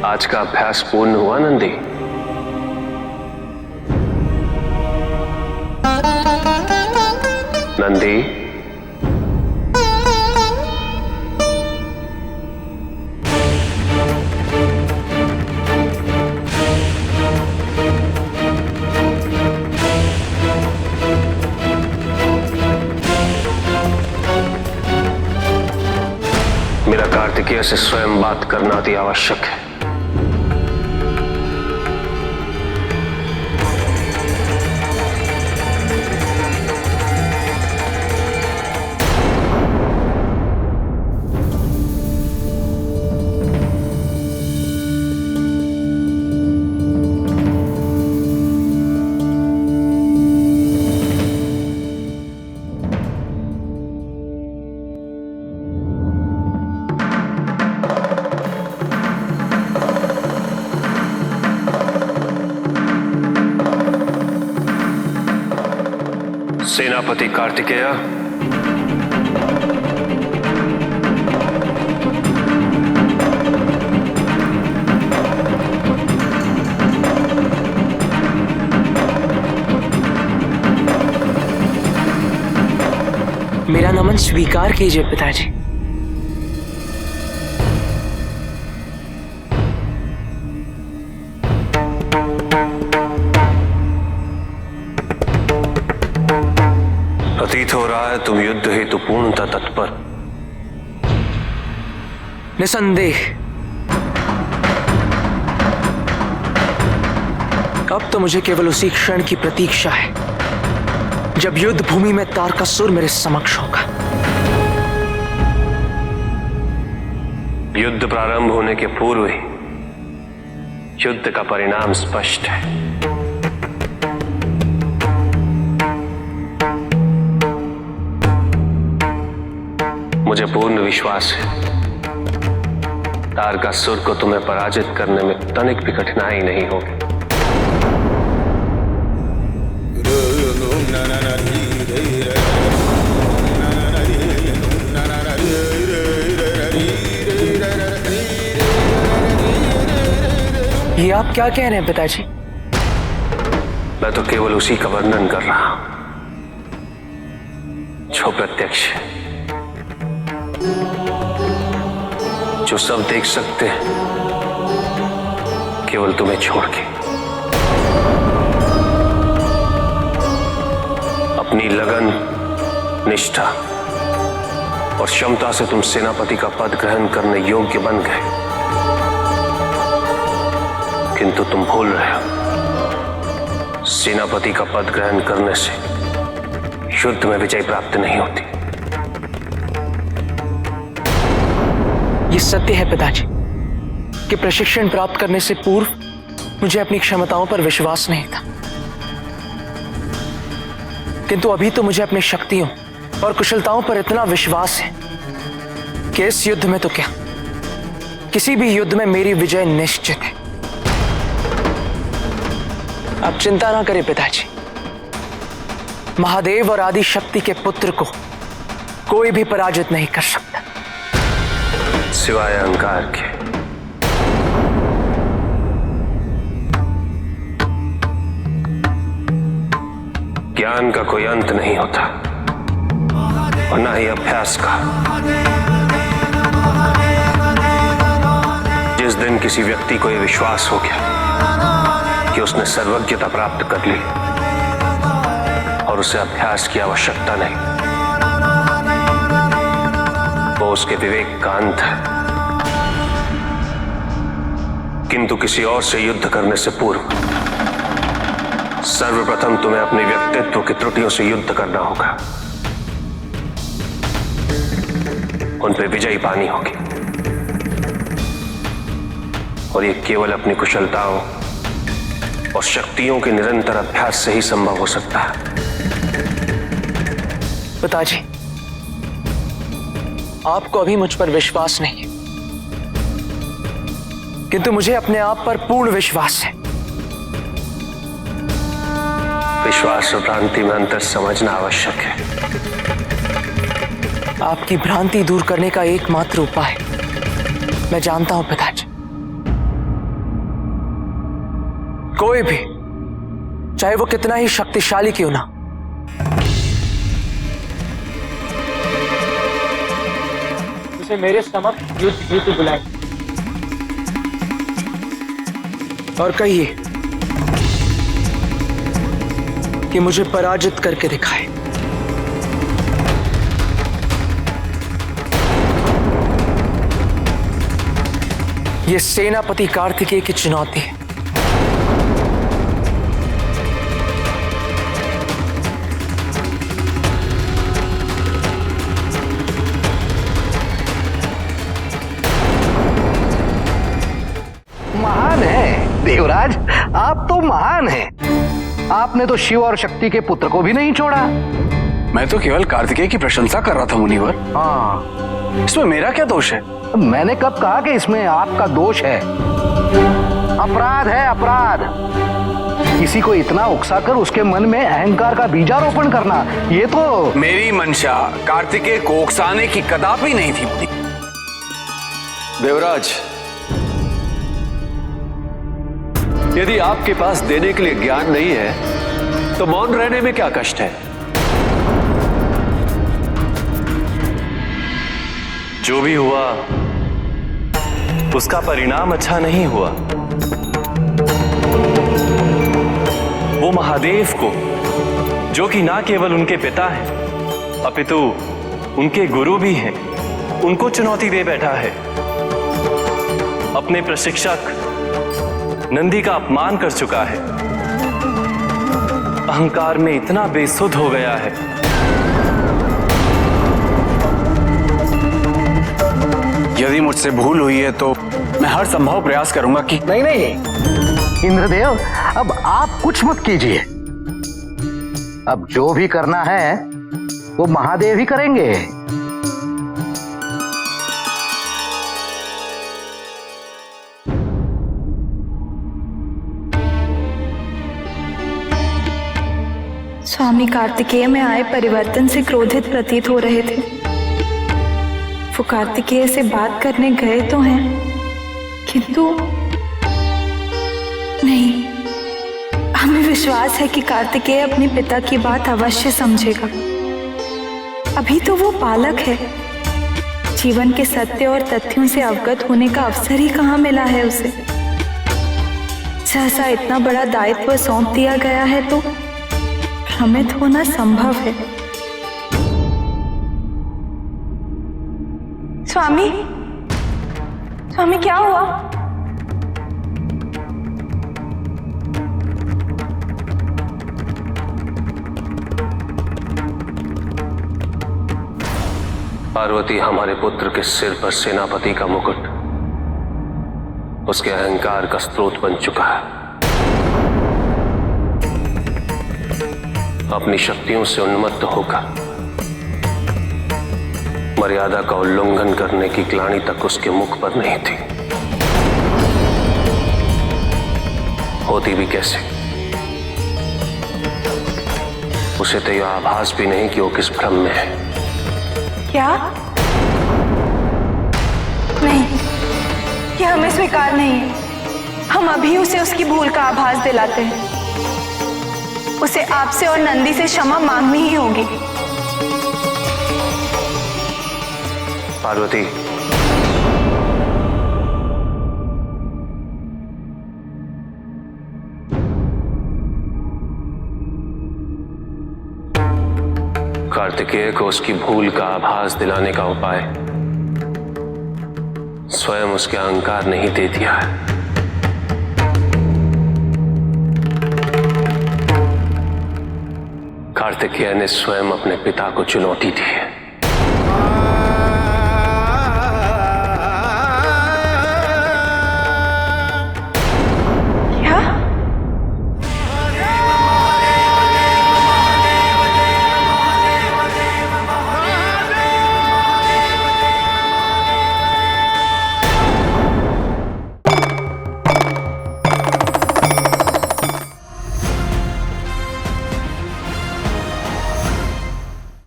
आज का अभ्यास पूर्ण हुआ नंदी? नंदी, मेरा कार्तिकेय से स्वयं बात करना अति आवश्यक है। सेनापति कार्तिकेय, मेरा नमन स्वीकार कीजिए पिताजी। प्रतीत हो रहा है तुम युद्ध हेतु पूर्णतः तत्पर। निसंदेह। अब तो मुझे केवल उसी क्षण की प्रतीक्षा है जब युद्ध भूमि में तारकासुर मेरे समक्ष होगा। युद्ध प्रारंभ होने के पूर्व ही युद्ध का परिणाम स्पष्ट है। मुझे पूर्ण विश्वास है तारकासुर को तुम्हें पराजित करने में तनिक भी कठिनाई नहीं होगी। ये आप क्या कह रहे हैं पिताजी? मैं तो केवल उसी का वर्णन कर रहा हूं जो प्रत्यक्ष है, जो सब देख सकते हैं केवल तुम्हें छोड़ के। अपनी लगन, निष्ठा और क्षमता से तुम सेनापति का पद ग्रहण करने योग्य बन गए, किंतु तुम भूल रहे हो सेनापति का पद ग्रहण करने से युद्ध में विजय प्राप्त नहीं होती। ये सत्य है पिताजी कि प्रशिक्षण प्राप्त करने से पूर्व मुझे अपनी क्षमताओं पर विश्वास नहीं था, किंतु अभी तो मुझे अपनी शक्तियों और कुशलताओं पर इतना विश्वास है कि इस युद्ध में तो क्या, किसी भी युद्ध में मेरी विजय निश्चित है। आप चिंता ना करें पिताजी, महादेव और आदि शक्ति के पुत्र को कोई भी पराजित नहीं कर सकता, सिवाय अहंकार के। ज्ञान का कोई अंत नहीं होता और न ही अभ्यास का। जिस दिन किसी व्यक्ति को यह विश्वास हो गया कि उसने सर्वज्ञता प्राप्त कर ली और उसे अभ्यास की आवश्यकता नहीं, वो उसके विवेक का अंत है। किंतु किसी और से युद्ध करने से पूर्व सर्वप्रथम तुम्हें अपने व्यक्तित्व की त्रुटियों से युद्ध करना होगा, उन पर विजय पानी होगी और ये केवल अपनी कुशलताओं और शक्तियों के निरंतर अभ्यास से ही संभव हो सकता है। पिताजी, आपको अभी मुझ पर विश्वास नहीं है, किंतु मुझे अपने आप पर पूर्ण विश्वास है। विश्वास और भ्रांति में अंतर समझना आवश्यक है। आपकी भ्रांति दूर करने का एकमात्र उपाय मैं जानता हूं पिताजी, कोई भी, चाहे वो कितना ही शक्तिशाली क्यों ना, उसे मेरे समक्ष युद्ध हेतु बुलाएं और कहिए कि मुझे पराजित करके दिखाए। ये सेनापति कार्तिकेय की चुनौती है। महान है देवराज, आप तो महान हैं। आपने तो शिव और शक्ति के पुत्र को भी नहीं छोड़ा। मैं तो केवल कार्तिकेय की प्रशंसा कर रहा था मुनिवर। हाँ, इसमें मेरा क्या दोष है? मैंने कब कहा कि इसमें आपका दोष है? अपराध है अपराध। किसी को इतना उकसाकर उसके मन में अहंकार का बीजारोपण करना, ये तो मेरी मंशा कार्तिकेय को उकसाने की कदापि नहीं थी। देवराज, यदि आपके पास देने के लिए ज्ञान नहीं है तो मौन रहने में क्या कष्ट है? जो भी हुआ उसका परिणाम अच्छा नहीं हुआ। वो महादेव को, जो कि ना केवल उनके पिता हैं अपितु उनके गुरु भी हैं, उनको चुनौती दे बैठा है। अपने प्रशिक्षक नंदी का अपमान कर चुका है। अहंकार में इतना बेसुध हो गया है। यदि मुझसे भूल हुई है तो मैं हर संभव प्रयास करूंगा कि नहीं नहीं इंद्रदेव, अब आप कुछ मत कीजिए। अब जो भी करना है वो महादेव ही करेंगे। स्वामी कार्तिकेय में आए परिवर्तन से क्रोधित प्रतीत हो रहे थे। वो कार्तिकेय से बात करने गए तो हैं, किंतु नहीं, हमें विश्वास है कि कार्तिकेय अपने पिता की बात अवश्य समझेगा। अभी तो वो बालक है। जीवन के सत्य और तथ्यों से अवगत होने का अवसर ही कहाँ मिला है उसे। सहसा इतना बड़ा दायित्व सौंप दिया गया है तो भ्रमित होना संभव है। स्वामी, स्वामी क्या हुआ? पार्वती हमारे पुत्र के सिर पर सेनापति का मुकुट उसके अहंकार का स्रोत बन चुका है। अपनी शक्तियों से उन्मत्त होकर मर्यादा का उल्लंघन करने की ग्लानि तक उसके मुख पर नहीं थी। होती भी कैसे? उसे तो यह आभास भी नहीं कि वो किस भ्रम में है। क्या? नहीं, ये हमें स्वीकार नहीं है। हम अभी उसे उसकी भूल का आभास दिलाते हैं। उसे आपसे और नंदी से क्षमा मांगनी ही होगी। पार्वती, कार्तिकेय को उसकी भूल का आभास दिलाने का उपाय स्वयं उसके अहंकार नहीं दे दिया है। कार्तिकेय ने स्वयं अपने पिता को चुनौती दी है।